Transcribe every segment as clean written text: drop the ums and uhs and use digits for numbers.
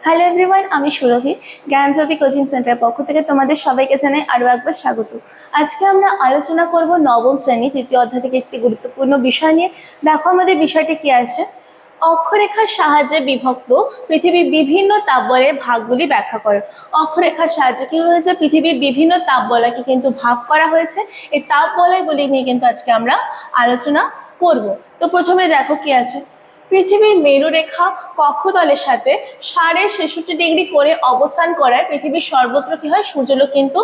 Hello everyone, আমি সুরভি। জ্ঞানজ্যোতি coaching সেন্টারের পক্ষ থেকে তোমাদের সবাইকে জানাই আরও একবার স্বাগত। আজকে আমরা আলোচনা করব নবম শ্রেণী তৃতীয় অধ্যায় থেকে একটি গুরুত্বপূর্ণ বিষয় নিয়ে। দেখো আমাদের বিষয়টি কি আছে। অক্ষরেখার সাহায্যে বিভক্ত পৃথিবীর বিভিন্ন তাপবলের ভাগগুলি ব্যাখ্যা করো। অক্ষরেখার সাহায্যে কি হয়েছে, পৃথিবীর বিভিন্ন তাপবলয়কে কিন্তু ভাগ করা হয়েছে। এই তাপবলয়গুলি নিয়ে কিন্তু আজকে আমরা আলোচনা করব। তো প্রথমে দেখো কি আছে। পৃথিবীর মেরুরেখা কক্ষতলের সাথে 66.5 ডিগ্রি করে অবস্থান করায় পৃথিবীর সর্বত্র কি হয়, সূর্যালোক কিন্তু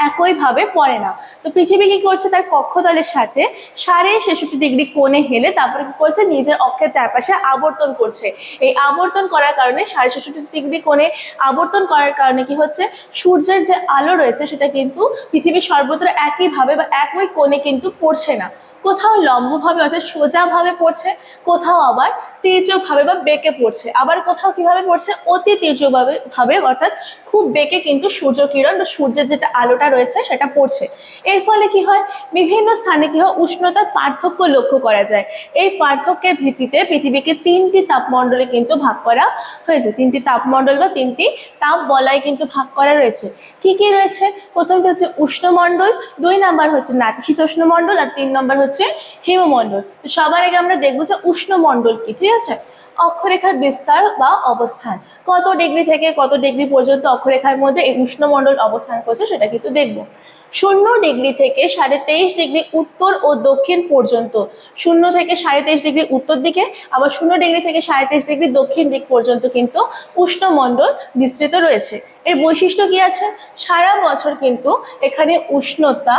একইভাবে পড়ে না। তো পৃথিবী কি করছে, তার কক্ষতলের সাথে 66.5 ডিগ্রি কোণে হেলে তারপরে কি করছে, নিজের অক্ষের চারপাশে আবর্তন করছে। এই আবর্তন করার কারণে 66.5 ডিগ্রি কোণে আবর্তন করার কারণে কি হচ্ছে, সূর্যের যে আলো রয়েছে সেটা কিন্তু পৃথিবীর সর্বত্র একইভাবে বা একই কোণে কিন্তু পড়ছে না। কোথাও লম্বভাবে অর্থাৎ সোজাভাবে পড়ছে, কোথাও আবার তির্যকভাবে বা বেঁকে পড়ছে, আবার কোথাও কিভাবে পড়ছে, অতি তির্যকভাবে অর্থাৎ খুব বেঁকে কিন্তু সূর্য কিরণ বা সূর্যের যেটা আলোটা রয়েছে সেটা পড়ছে। এর ফলে কি হয়, বিভিন্ন স্থানে কি হয়, উষ্ণতার পার্থক্য লক্ষ্য করা যায়। এই পার্থক্যের ভিত্তিতে পৃথিবীকে 3টি তাপমণ্ডলে কিন্তু ভাগ করা হয়েছে। 3টি তাপমণ্ডল বা 3টি তাপ বলয় কিন্তু ভাগ করা রয়েছে। কি কি রয়েছে, প্রথমটি হচ্ছে উষ্ণমণ্ডল, 2 নম্বর হচ্ছে নাতিশীতোষ্ণ মণ্ডল, আর 3 নম্বর হচ্ছে হিমমণ্ডল। সবার আগে আমরা দেখবো যে উষ্ণমণ্ডল কি। ঠিক আছে, অক্ষরেখার বিস্তার বা অবস্থান, কত ডিগ্রি থেকে কত ডিগ্রি পর্যন্ত অক্ষরেখার মধ্যে এই উষ্ণমণ্ডল অবস্থান করছে সেটা কিন্তু দেখবো। 0 ডিগ্রি থেকে 23.5 ডিগ্রি উত্তর ও দক্ষিণ পর্যন্ত, 0 থেকে 23.5 ডিগ্রি উত্তর দিকে, আবার 0 ডিগ্রি থেকে 23.5 ডিগ্রি দক্ষিণ দিক পর্যন্ত কিন্তু উষ্ণমণ্ডল বিস্তৃত রয়েছে। এর বৈশিষ্ট্য কি আছে, সারা বছর কিন্তু এখানে উষ্ণতা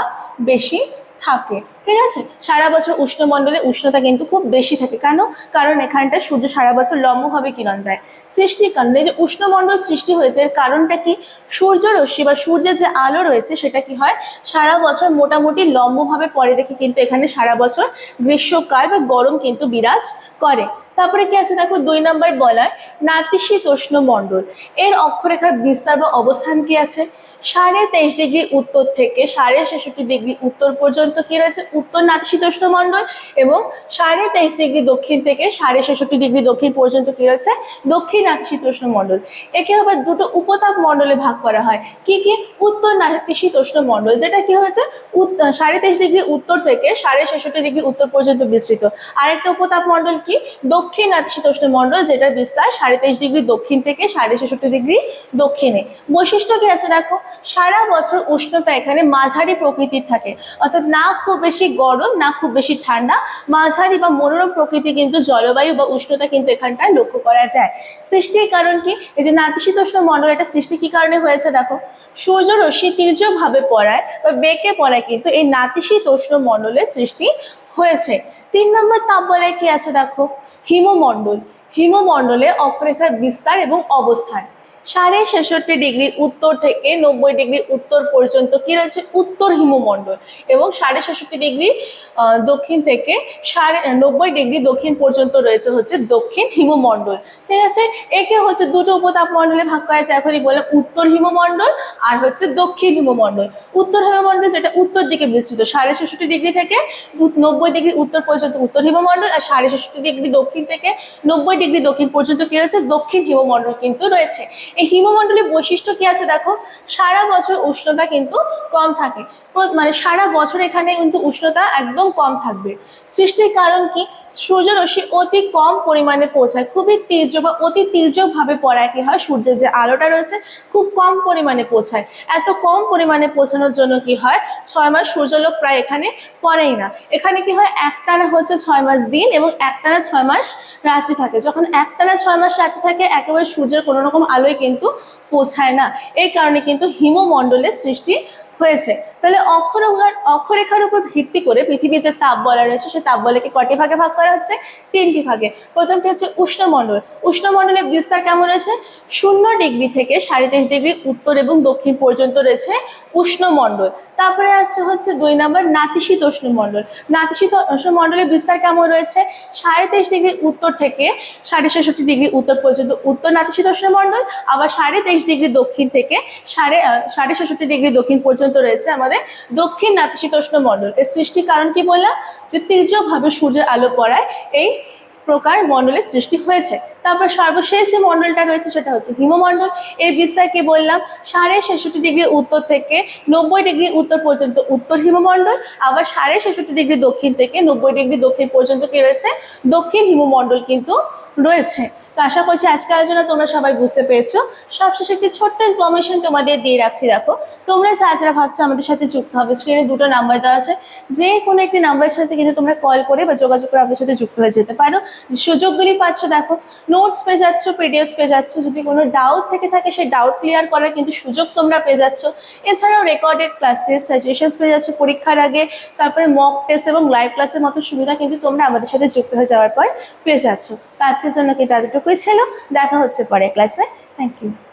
বেশি থাকে। ঠিক আছে, সারা বছর উষ্ণমণ্ডলে উষ্ণতা কিন্তু খুব বেশি থাকে। কেন, কারণ এখানটা সূর্য সারা বছর লম্বভাবে কিরণ দেয়। সৃষ্টির কারণে যে উষ্ণমণ্ডল সৃষ্টি হয়েছে, এর কারণটা কি, সূর্য রশ্মি বা সূর্যের যে আলো রয়েছে সেটা কি হয়, সারা বছর মোটামুটি লম্বভাবে পড়ে দেখে কিন্তু এখানে সারা বছর গ্রীষ্মকাল বা গরম কিন্তু বিরাজ করে। তারপরে কি আছে দেখো, 2 নম্বর বলয় নাতিশীতোষ্ণ মণ্ডল। এর অক্ষরেখার বিস্তার বা অবস্থান কি আছে, 23.5 ডিগ্রি উত্তর থেকে 66.5 ডিগ্রি উত্তর পর্যন্ত কি রয়েছে, উত্তর নাতিশীতোষ্ণ মণ্ডল, এবং 23.5 ডিগ্রি দক্ষিণ থেকে 66.5 ডিগ্রি দক্ষিণ পর্যন্ত কি রয়েছে, দক্ষিণ নাতিশীতোষ্ণ মণ্ডল। একে আবার দুটো উপতাপ মণ্ডলে ভাগ করা হয়। কি কি, উত্তর নাতিশীতোষ্ণ মণ্ডল, যেটা কি হয়েছে 23.5 ডিগ্রি উত্তর থেকে 66.5 ডিগ্রি উত্তর পর্যন্ত বিস্তৃত। আরেকটা উপতাপ মণ্ডল কি, দক্ষিণ নাতিশীতোষ্ণ মণ্ডল, যেটার বিস্তার 23.5 ডিগ্রি দক্ষিণ থেকে 66.5 ডিগ্রি দক্ষিণে। বৈশিষ্ট্য কি আছে দেখো, সারা বছর উষ্ণতা এখানে মাঝারি প্রকৃতির থাকে, অর্থাৎ না খুব বেশি গরম না খুব বেশি ঠান্ডা, মাঝারি বা মনোরম প্রকৃতি কিন্তু জলবায়ু বা উষ্ণতা কিন্তু এখানটায় লক্ষ্য করা যায়। সৃষ্টির কারণ কি, এই যে নাতিশীতোষ্ণ মণ্ডল, এটা সৃষ্টি কি কারণে হয়েছে দেখো, সূর্য রশ্মি তির্যকভাবে পড়ায় বা বেঁকে পড়ায় কিন্তু এই নাতিশীতোষ্ণ মণ্ডলের সৃষ্টি হয়েছে। 3 নম্বর তাপ বলয় কি আছে দেখো, হিমমণ্ডল। হিমমণ্ডলে অক্ষরেখার বিস্তার এবং অবস্থান, 66.5 ডিগ্রি উত্তর থেকে 90 ডিগ্রি উত্তর পর্যন্ত কি রয়েছে, উত্তর হিমমণ্ডল, এবং 66.5 ডিগ্রি দক্ষিণ থেকে 90 ডিগ্রি দক্ষিণ পর্যন্ত রয়েছে হচ্ছে দক্ষিণ হিমমণ্ডল। ঠিক আছে, একে হচ্ছে দুটো উপতাপমণ্ডলে ভাগ করা যায়। এখনই বললাম, উত্তর হিমমণ্ডল আর হচ্ছে দক্ষিণ হিমমণ্ডল। উত্তর হিমমণ্ডল যেটা উত্তর দিকে বিস্তৃত, 66.5 ডিগ্রি থেকে 90 ডিগ্রি উত্তর পর্যন্ত উত্তর হিমমণ্ডল, আর 66.5 ডিগ্রি দক্ষিণ থেকে 90 ডিগ্রি দক্ষিণ পর্যন্ত কি রয়েছে, দক্ষিণ হিমমণ্ডল কিন্তু রয়েছে। এই হিমমণ্ডলের বৈশিষ্ট্য কি আছে দেখো, সারা বছর উষ্ণতা কিন্তু কম থাকে, মানে সারা বছর এখানে কিন্তু উষ্ণতা একদম কম থাকবে। সৃষ্টির কারণ কি, সূর্য রশ্মি অতি কম পরিমাণে পৌঁছায়, খুবই তীর্যক বা অতি তীর্যকভাবে পড়ায় কি হয়, সূর্যের যে আলোটা রয়েছে খুব কম পরিমাণে পৌঁছায়। এত কম পরিমাণে পৌঁছানোর জন্য কি হয়, 6 মাস সূর্যালোক প্রায় এখানে পড়েই না। এখানে কি হয়, একটানা হচ্ছে 6 মাস দিন এবং একটানা 6 মাস রাত্রি থাকে। যখন একটানা 6 মাস রাত্রি থাকে, একেবারে সূর্যের কোনো রকম আলোয় কিন্তু পৌঁছায় না। এই কারণে কিন্তু হিমমণ্ডলের সৃষ্টি হয়েছে। তাহলে অক্ষরেখার উপর ভিত্তি করে পৃথিবীর যে তাপ বলয় রয়েছে সেই তাপ বলয়কে কটি ভাগে ভাগ করা হচ্ছে, 3টি ভাগে। প্রথমটি হচ্ছে উষ্ণমণ্ডল। উষ্ণমণ্ডলের বিস্তার কেমন রয়েছে, 0 ডিগ্রি থেকে 23.5 ডিগ্রি উত্তর এবং দক্ষিণ পর্যন্ত রয়েছে উষ্ণমণ্ডল। তারপরে আছে হচ্ছে 2 নম্বর নাতিশীতোষ্ণ মণ্ডল। নাতিশীতোষ্ণ মণ্ডলের বিস্তার কেমন রয়েছে, 23.5 ডিগ্রি উত্তর থেকে 66.5 ডিগ্রি উত্তর পর্যন্ত উত্তর নাতিশীতোষ্ণ মণ্ডল, আবার 23.5 ডিগ্রি দক্ষিণ থেকে 66.5 ডিগ্রি দক্ষিণ পর্যন্ত রয়েছে আমাদের দক্ষিণ নাতিশীতোষ্ণ মণ্ডল। এর সৃষ্টির কারণ কি বললাম, যে তীর্যকভাবে সূর্যের আলো পড়ায় এই প্রকার মণ্ডলের সৃষ্টি হয়েছে। তারপর সর্বশেষ যে মণ্ডলটা রয়েছে সেটা হচ্ছে হিমমণ্ডল। এর বিস্তার কি বললাম, 66.5 ডিগ্রি উত্তর থেকে 90 ডিগ্রি উত্তর পর্যন্ত উত্তর হিমমণ্ডল, আবার 66.5 ডিগ্রি দক্ষিণ থেকে 90 ডিগ্রি দক্ষিণ পর্যন্ত কি রয়েছে, দক্ষিণ হিমমণ্ডল কিন্তু রয়েছে। তো আশা করছি আজকে আলোচনা তোমরা সবাই বুঝতে পেরেছো। সবশেষে একটি ছোট্ট ইনফরমেশন তোমাদের দিয়ে রাখছি, দেখো তোমরা যারা ভাবছো আমাদের সাথে যুক্ত হবে, স্ক্রিনে দুটো নাম্বার দেওয়া আছে, যে কোনো একটি নাম্বারের সাথে কিন্তু তোমরা কল করে বা যোগাযোগ করে আমাদের সাথে যুক্ত হয়ে যেতে পারো। সুযোগগুলি পাচ্ছ, দেখো নোটস পেয়ে যাচ্ছ, পিডিএফ পেয়ে যাচ্ছ, যদি কোনো ডাউট থেকে থাকে সেই ডাউট ক্লিয়ার করার কিন্তু সুযোগ তোমরা পেয়ে যাচ্ছ। এছাড়াও রেকর্ডেড ক্লাসেস, সাজেশনস পেয়ে যাচ্ছ পরীক্ষার আগে, তারপরে মক টেস্ট এবং লাইভ ক্লাসের মতো সুবিধা কিন্তু তোমরা আমাদের সাথে যুক্ত হয়ে যাওয়ার পর পেয়ে যাচ্ছ। তো আজকের জন্য কিন্তু এতটুকুই ছিল, দেখা হচ্ছে পরের ক্লাসে। Thank you.